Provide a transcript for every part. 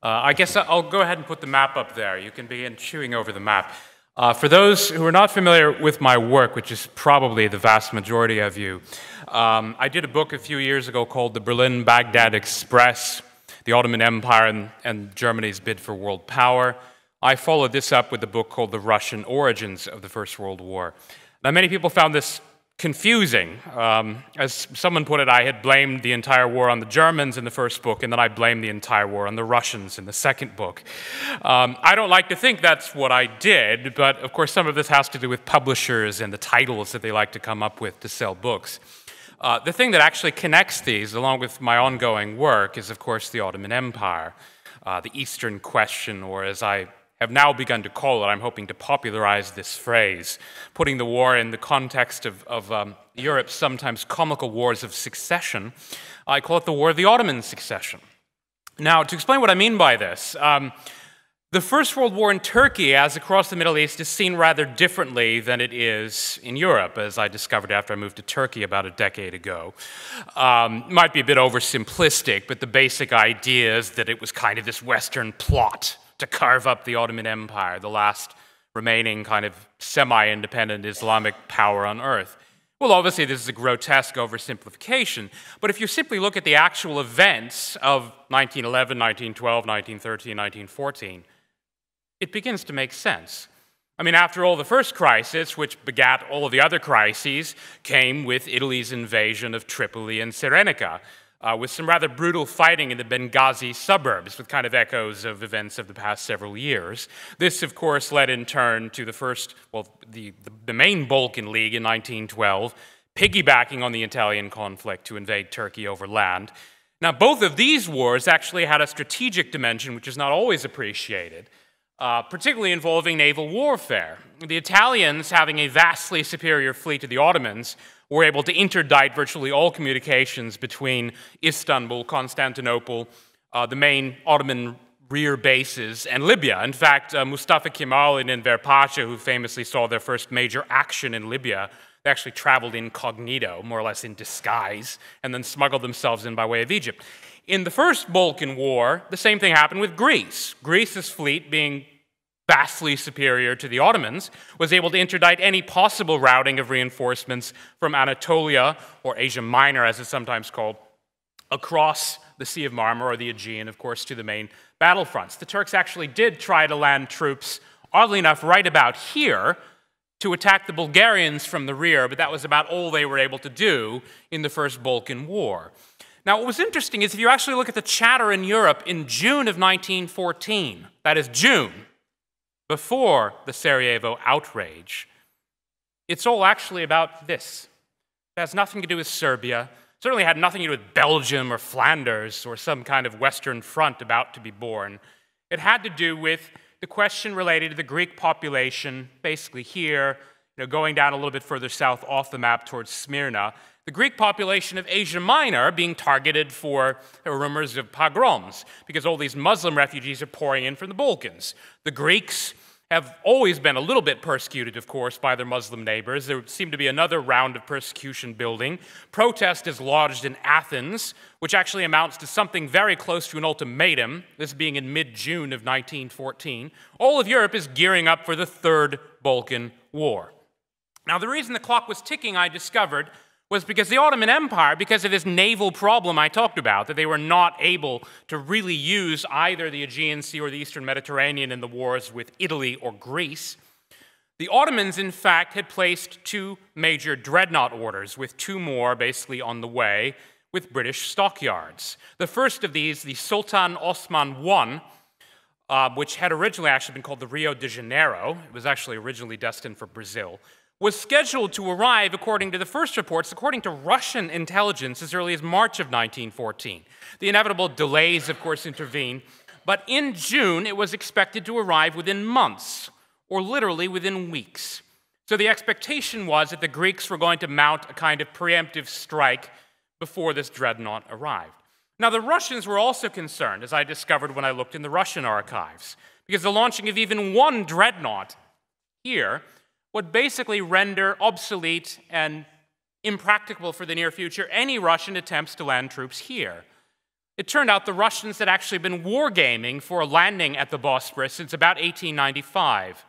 I guess I'll go ahead and put the map up there. You can begin chewing over the map. For those who are not familiar with my work, which is probably the vast majority of you, I did a book a few years ago called The Berlin-Baghdad Express, the Ottoman Empire and Germany's Bid for World Power. I followed this up with a book called The Russian Origins of the First World War. Now, many people found this confusing. As someone put it, I had blamed the entire war on the Germans in the first book, and then I blamed the entire war on the Russians in the second book. I don't like to think that's what I did, but of course some of this has to do with publishers and the titles that they like to come up with to sell books. The thing that actually connects these, along with my ongoing work, is of course the Ottoman Empire, the Eastern Question, or as I have now begun to call it, I'm hoping to popularize this phrase, putting the war in the context of Europe's sometimes comical wars of succession. I call it the War of the Ottoman Succession. Now, to explain what I mean by this, the First World War in Turkey, as across the Middle East, is seen rather differently than it is in Europe, as I discovered after I moved to Turkey about a decade ago. Might be a bit oversimplistic, but the basic idea is that it was kind of this Western plot to carve up the Ottoman Empire, the last remaining kind of semi-independent Islamic power on earth. Well, obviously this is a grotesque oversimplification, but if you simply look at the actual events of 1911, 1912, 1913, 1914, it begins to make sense. I mean, after all, the first crisis, which begat all of the other crises, came with Italy's invasion of Tripoli and Cyrenaica, with some rather brutal fighting in the Benghazi suburbs, with kind of echoes of events of the past several years. This, of course, led in turn to the first, well, the main Balkan League in 1912, piggybacking on the Italian conflict to invade Turkey over land. Now, both of these wars actually had a strategic dimension which is not always appreciated, particularly involving naval warfare. The Italians, having a vastly superior fleet to the Ottomans, were able to interdict virtually all communications between Istanbul, Constantinople, the main Ottoman rear bases, and Libya. In fact, Mustafa Kemal and Enver Pasha, who famously saw their first major action in Libya, they actually traveled incognito, more or less in disguise, and then smuggled themselves in by way of Egypt. In the First Balkan War, the same thing happened with Greece. Greece's fleet, being vastly superior to the Ottomans, was able to interdict any possible routing of reinforcements from Anatolia, or Asia Minor as it's sometimes called, across the Sea of Marmara or the Aegean, of course, to the main battlefronts. The Turks actually did try to land troops, oddly enough, right about here, to attack the Bulgarians from the rear, but that was about all they were able to do in the First Balkan War. Now, what was interesting is if you actually look at the chatter in Europe in June of 1914, that is June, before the Sarajevo outrage, it's all actually about this. It has nothing to do with Serbia. It certainly had nothing to do with Belgium or Flanders or some kind of Western front about to be born. It had to do with the question related to the Greek population, basically here, going down a little bit further south off the map towards Smyrna, the Greek population of Asia Minor being targeted for rumors of pogroms, because all these Muslim refugees are pouring in from the Balkans. The Greeks have always been a little bit persecuted, of course, by their Muslim neighbors. There seemed to be another round of persecution building. Protest is lodged in Athens, which actually amounts to something very close to an ultimatum, this being in mid-June of 1914. All of Europe is gearing up for the Third Balkan War. Now, the reason the clock was ticking, I discovered, was because the Ottoman Empire, because of this naval problem I talked about, that they were not able to really use either the Aegean Sea or the Eastern Mediterranean in the wars with Italy or Greece, the Ottomans, in fact, had placed two major dreadnought orders, with two more basically on the way, with British stockyards. The first of these, the Sultan Osman I, which had originally actually been called the Rio de Janeiro, it was actually originally destined for Brazil, was scheduled to arrive, according to the first reports, according to Russian intelligence, as early as March of 1914. The inevitable delays, of course, intervened, but in June it was expected to arrive within months, or literally within weeks. So the expectation was that the Greeks were going to mount a kind of preemptive strike before this dreadnought arrived. Now, the Russians were also concerned, as I discovered when I looked in the Russian archives, because the launching of even one dreadnought here would basically render obsolete and impracticable for the near future any Russian attempts to land troops here. it turned out the Russians had actually been wargaming for a landing at the Bosporus since about 1895.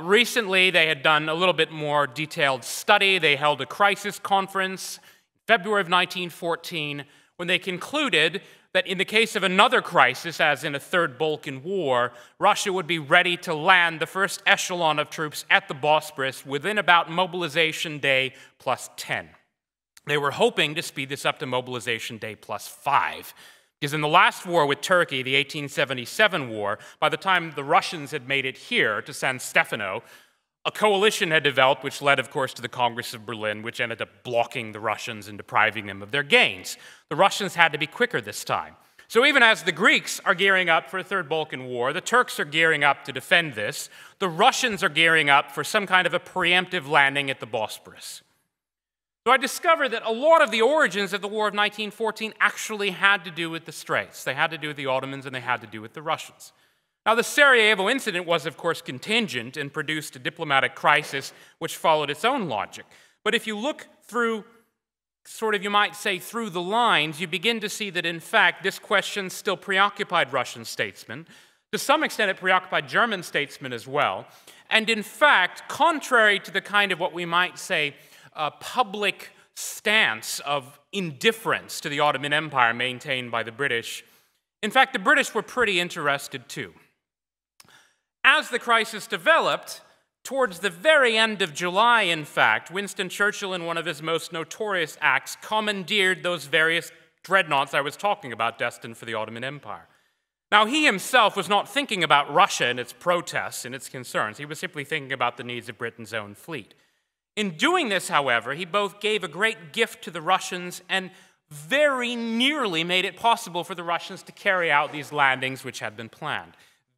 Recently, they had done a little bit more detailed study. They held a crisis conference in February of 1914 when they concluded that in the case of another crisis, as in a Third Balkan War, Russia would be ready to land the first echelon of troops at the Bosporus within about mobilization day plus 10. They were hoping to speed this up to mobilization day plus 5. Because in the last war with Turkey, the 1877 war, by the time the Russians had made it here to San Stefano, a coalition had developed which led, of course, to the Congress of Berlin, which ended up blocking the Russians and depriving them of their gains. The Russians had to be quicker this time. So even as the Greeks are gearing up for a Third Balkan War, the Turks are gearing up to defend this, the Russians are gearing up for some kind of a preemptive landing at the Bosporus. So I discovered that a lot of the origins of the War of 1914 actually had to do with the Straits. They had to do with the Ottomans and they had to do with the Russians. Now, the Sarajevo incident was, of course, contingent and produced a diplomatic crisis which followed its own logic. But if you look through, you might say, through the lines, you begin to see that, in fact, this question still preoccupied Russian statesmen. To some extent, it preoccupied German statesmen as well. And in fact, contrary to the kind of what we might say public stance of indifference to the Ottoman Empire maintained by the British, in fact, the British were pretty interested too. As the crisis developed, towards the very end of July, in fact, Winston Churchill, in one of his most notorious acts, commandeered those various dreadnoughts I was talking about destined for the Ottoman Empire. Now, he himself was not thinking about Russia and its protests and its concerns. He was simply thinking about the needs of Britain's own fleet. In doing this, however, he both gave a great gift to the Russians and very nearly made it possible for the Russians to carry out these landings which had been planned.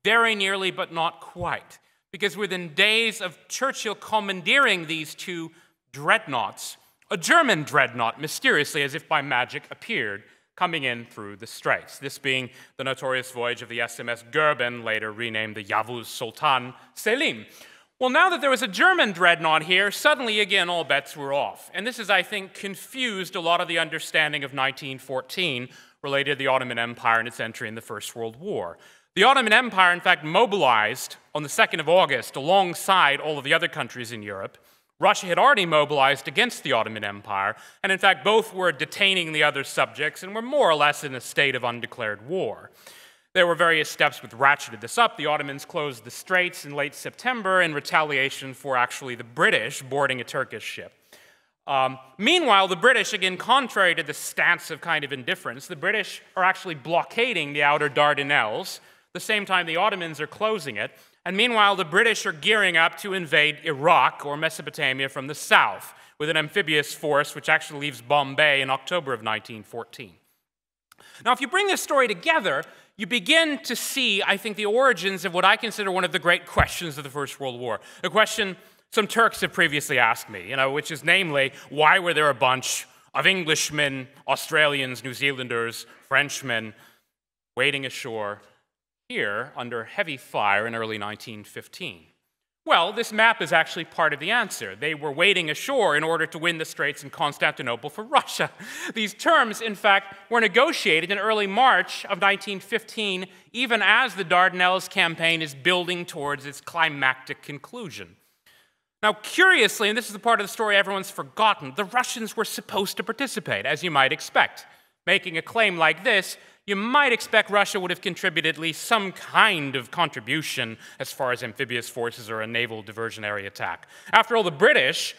Very nearly, but not quite. Because within days of Churchill commandeering these two dreadnoughts, a German dreadnought, mysteriously, as if by magic, appeared, coming in through the Straits. This being the notorious voyage of the SMS Goeben, later renamed the Yavuz Sultan Selim. Well, now that there was a German dreadnought here, suddenly, again, all bets were off. And this has, I think, confused a lot of the understanding of 1914 related to the Ottoman Empire and its entry in the First World War. The Ottoman Empire, in fact, mobilized on the 2nd of August alongside all of the other countries in Europe. Russia had already mobilized against the Ottoman Empire, and in fact, both were detaining the other subjects and were more or less in a state of undeclared war. There were various steps which ratcheted this up. The Ottomans closed the Straits in late September in retaliation for actually the British boarding a Turkish ship. Meanwhile, the British, again, contrary to the stance of kind of indifference, the British are actually blockading the outer Dardanelles, the same time the Ottomans are closing it. And meanwhile, the British are gearing up to invade Iraq or Mesopotamia from the south with an amphibious force which actually leaves Bombay in October of 1914. Now, if you bring this story together, you begin to see, I think, the origins of what I consider one of the great questions of the First World War. A question some Turks have previously asked me, which is namely, why were there a bunch of Englishmen, Australians, New Zealanders, Frenchmen waiting ashore here under heavy fire in early 1915? Well, this map is actually part of the answer. They were waiting ashore in order to win the Straits in Constantinople for Russia. These terms, in fact, were negotiated in early March of 1915, even as the Dardanelles campaign is building towards its climactic conclusion. Now, curiously, and this is the part of the story everyone's forgotten, the Russians were supposed to participate, as you might expect. Making a claim like this, you might expect Russia would have contributed at least some kind of contribution as far as amphibious forces or a naval diversionary attack. After all, the British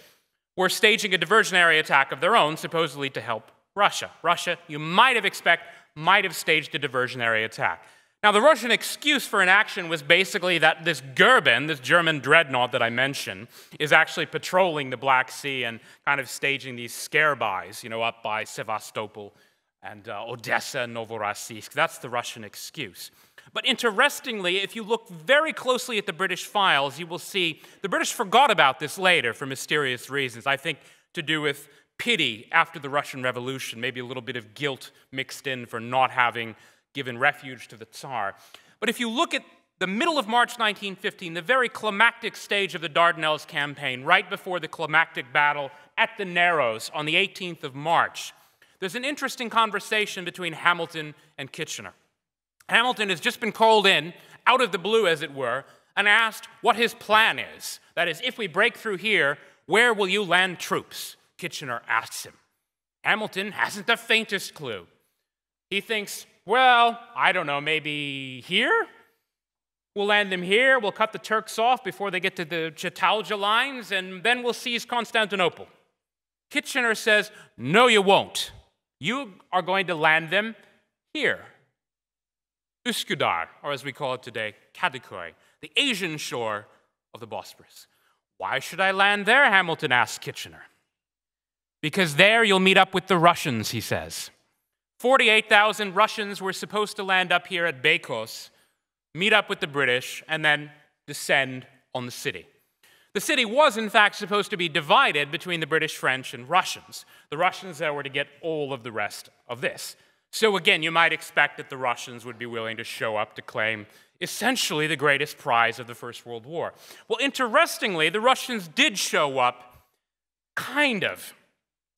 were staging a diversionary attack of their own, supposedly to help Russia. Russia, you might have staged a diversionary attack. Now, the Russian excuse for inaction was basically that this Goeben, this German dreadnought that I mentioned, is actually patrolling the Black Sea and kind of staging these scare-bys, up by Sevastopol and Odessa, Novorossiysk. That's the Russian excuse. But interestingly, if you look very closely at the British files, you will see the British forgot about this later for mysterious reasons. I think to do with pity after the Russian Revolution, maybe a little bit of guilt mixed in for not having given refuge to the Tsar. But if you look at the middle of March 1915, the very climactic stage of the Dardanelles campaign, right before the climactic battle at the Narrows on the 18th of March, there's an interesting conversation between Hamilton and Kitchener. Hamilton has just been called in, out of the blue as it were, and asked what his plan is. That is, if we break through here, where will you land troops? Kitchener asks him. Hamilton hasn't the faintest clue. He thinks, well, I don't know, maybe here? We'll land them here, we'll cut the Turks off before they get to the Catalja lines, and then we'll seize Constantinople. Kitchener says, no, you won't. You are going to land them here. Üsküdar, or as we call it today, Kadıköy, the Asian shore of the Bosporus. Why should I land there? Hamilton asked Kitchener. Because there you'll meet up with the Russians, he says. 48,000 Russians were supposed to land up here at Beykoz, meet up with the British, and then descend on the city. The city was, in fact, supposed to be divided between the British, French, and Russians. The Russians there were to get all of the rest of this. So again, you might expect that the Russians would be willing to show up to claim essentially the greatest prize of the First World War. Well, interestingly, the Russians did show up, kind of.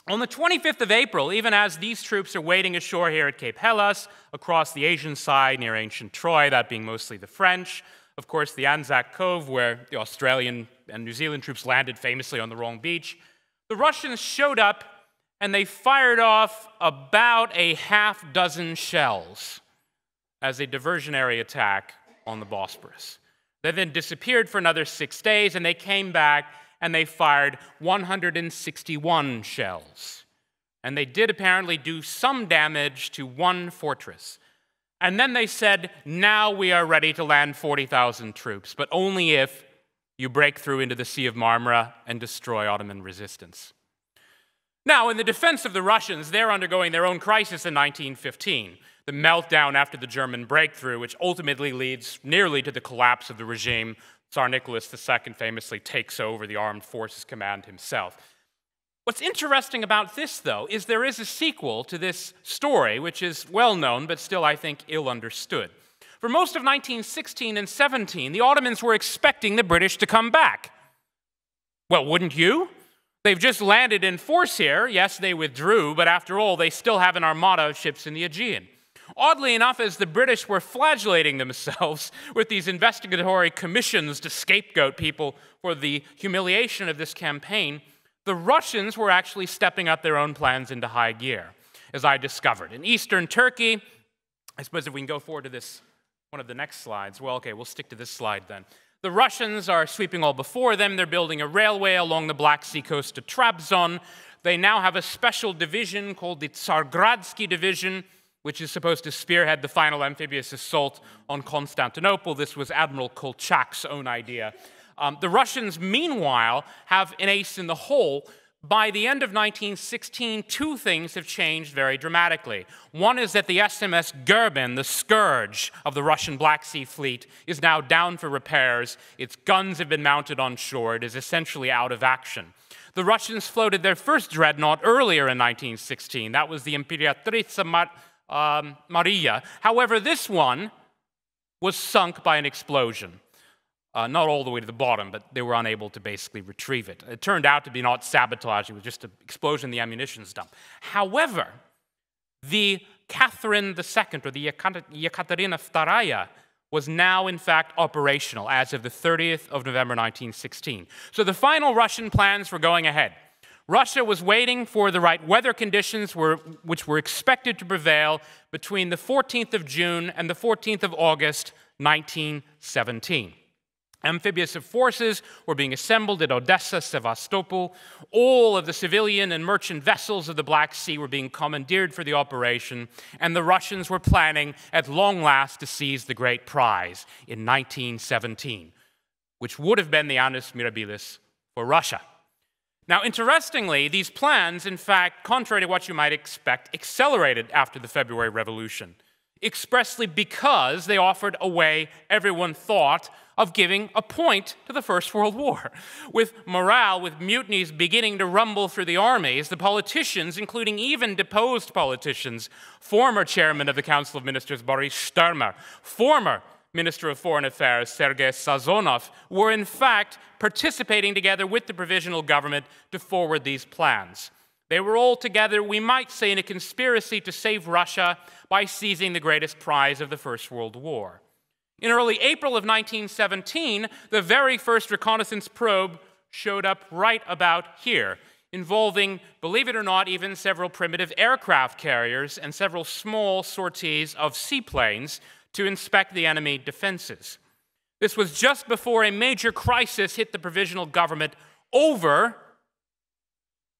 On the 25th of April, even as these troops are waiting ashore here at Cape Helles, across the Asian side near ancient Troy, that being mostly the French, of course, the Anzac Cove, where the Australian and New Zealand troops landed famously on the wrong beach, the Russians showed up and they fired off about a half-dozen shells as a diversionary attack on the Bosporus. They then disappeared for another 6 days, and they came back and they fired 161 shells. And they did apparently do some damage to one fortress. And then they said, now we are ready to land 40,000 troops, but only if you break through into the Sea of Marmara and destroy Ottoman resistance. Now, in the defense of the Russians, they're undergoing their own crisis in 1915, the meltdown after the German breakthrough, which ultimately leads nearly to the collapse of the regime. Tsar Nicholas II famously takes over the armed forces command himself. What's interesting about this, though, is there is a sequel to this story, which is well known, but still, I think, ill understood. For most of 1916 and 17, the Ottomans were expecting the British to come back. Well, wouldn't you? They've just landed in force here. Yes, they withdrew, but after all, they still have an armada of ships in the Aegean. Oddly enough, as the British were flagellating themselves with these investigatory commissions to scapegoat people for the humiliation of this campaign, the Russians were actually stepping up their own plans into high gear, as I discovered. In eastern Turkey, I suppose if we can go forward to this, one of the next slides. Well, okay, we'll stick to this slide then. The Russians are sweeping all before them. They're building a railway along the Black Sea coast to Trabzon. They now have a special division called the Tsargradsky Division, which is supposed to spearhead the final amphibious assault on Constantinople. This was Admiral Kolchak's own idea. The Russians, meanwhile, have an ace in the hole. By the end of 1916, two things have changed very dramatically. One is that the SMS Goeben, the scourge of the Russian Black Sea Fleet, is now down for repairs. Its guns have been mounted on shore. It is essentially out of action. The Russians floated their first dreadnought earlier in 1916. That was the Imperatrica Maria. However, this one was sunk by an explosion. Not all the way to the bottom, but they were unable to basically retrieve it. It turned out to be not sabotage, it was just an explosion in the ammunition dump. However, the Catherine II, or the Yekaterina II, was now in fact operational as of the 30th of November 1916. So the final Russian plans were going ahead. Russia was waiting for the right weather conditions which were expected to prevail between the 14th of June and the 14th of August 1917. Amphibious forces were being assembled at Odessa, Sevastopol. All of the civilian and merchant vessels of the Black Sea were being commandeered for the operation, and the Russians were planning at long last to seize the great prize in 1917, which would have been the Annus Mirabilis for Russia. Now, interestingly, these plans, in fact, contrary to what you might expect, accelerated after the February Revolution, expressly because they offered a way everyone thought of giving a point to the First World War. With morale, with mutinies beginning to rumble through the armies, the politicians, including even deposed politicians, former chairman of the Council of Ministers Boris Sturmer, former Minister of Foreign Affairs Sergei Sazonov, were in fact participating together with the provisional government to forward these plans. They were all together, we might say, in a conspiracy to save Russia by seizing the greatest prize of the First World War. In early April of 1917, the very first reconnaissance probe showed up right about here, involving, believe it or not, even several primitive aircraft carriers and several small sorties of seaplanes to inspect the enemy defenses. This was just before a major crisis hit the provisional government over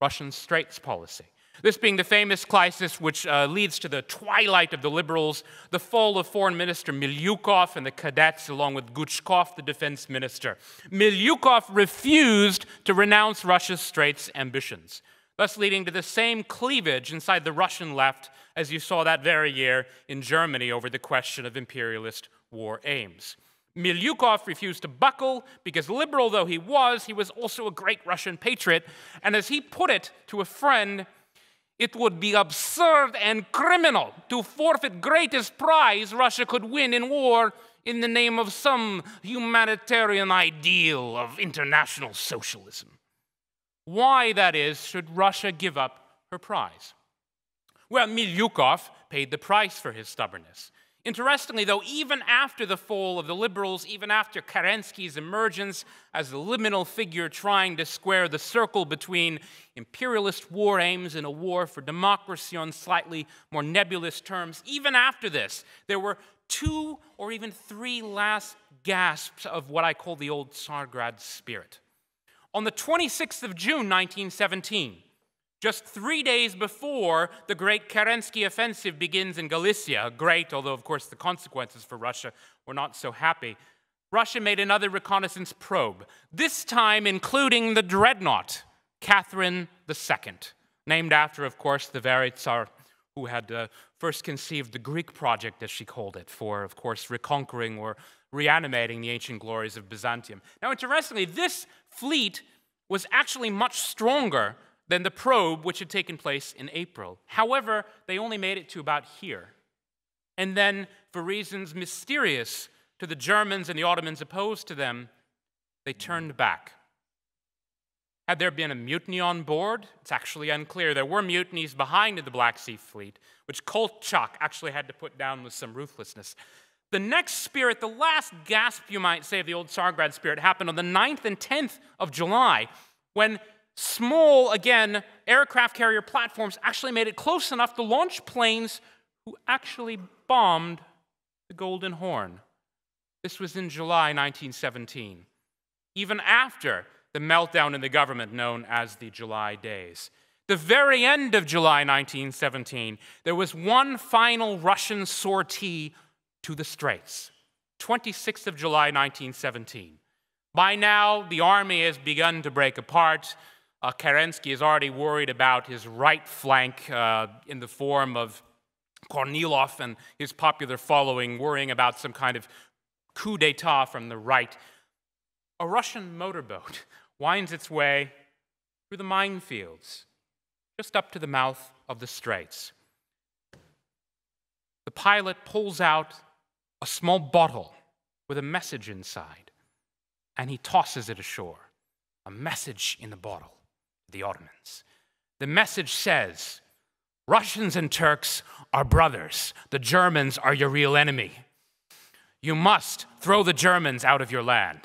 Russian Straits policy. This being the famous crisis which leads to the twilight of the liberals, the fall of Foreign Minister Milyukov and the cadets, along with Guchkov, the defense minister. Milyukov refused to renounce Russia's Straits ambitions, thus leading to the same cleavage inside the Russian left as you saw that very year in Germany over the question of imperialist war aims. Milyukov refused to buckle because, liberal though he was also a great Russian patriot, and as he put it to a friend, it would be absurd and criminal to forfeit greatest prize Russia could win in war in the name of some humanitarian ideal of international socialism. Why, that is, should Russia give up her prize? Well, Milyukov paid the price for his stubbornness. Interestingly, though, even after the fall of the liberals, even after Kerensky's emergence as the liminal figure trying to square the circle between imperialist war aims and a war for democracy on slightly more nebulous terms, even after this, there were 2 or even 3 last gasps of what I call the old Tsargrad spirit. On the 26th of June, 1917, just 3 days before the great Kerensky offensive begins in Galicia, great, although of course the consequences for Russia were not so happy, Russia made another reconnaissance probe, this time including the dreadnought, Catherine II, named after, of course, the very Tsar who had first conceived the Greek project, as she called it, for, of course, reconquering or reanimating the ancient glories of Byzantium. Now, interestingly, this fleet was actually much stronger than the probe which had taken place in April. However, they only made it to about here. And then, for reasons mysterious to the Germans and the Ottomans opposed to them, they turned back. Had there been a mutiny on board? It's actually unclear. There were mutinies behind the Black Sea Fleet, which Kolchak actually had to put down with some ruthlessness. The next spirit, the last gasp, you might say, of the old Tsargrad spirit happened on the 9th and 10th of July, when small, again, aircraft carrier platforms actually made it close enough to launch planes who actually bombed the Golden Horn. This was in July 1917, even after the meltdown in the government known as the July Days. The very end of July 1917, there was one final Russian sortie to the Straits, 26th of July 1917. By now, the army has begun to break apart. Kerensky is already worried about his right flank in the form of Kornilov and his popular following, worrying about some kind of coup d'etat from the right. A Russian motorboat winds its way through the minefields, just up to the mouth of the Straits. The pilot pulls out a small bottle with a message inside, and he tosses it ashore. A message in the bottle. The Ottomans. The message says, Russians and Turks are brothers. The Germans are your real enemy. You must throw the Germans out of your land.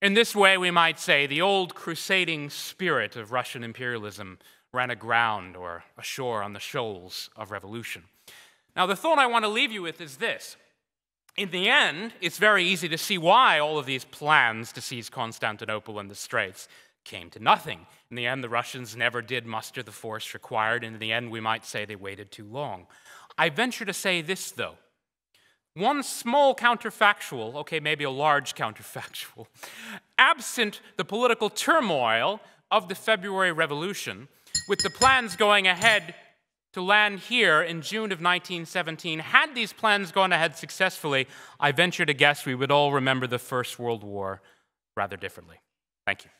In this way, we might say, the old crusading spirit of Russian imperialism ran aground or ashore on the shoals of revolution. Now, the thought I want to leave you with is this. In the end, it's very easy to see why all of these plans to seize Constantinople and the Straits came to nothing. In the end, the Russians never did muster the force required, and in the end, we might say they waited too long. I venture to say this, though. One small counterfactual, okay, maybe a large counterfactual, absent the political turmoil of the February Revolution, with the plans going ahead to land here in June of 1917, had these plans gone ahead successfully, I venture to guess we would all remember the First World War rather differently. Thank you.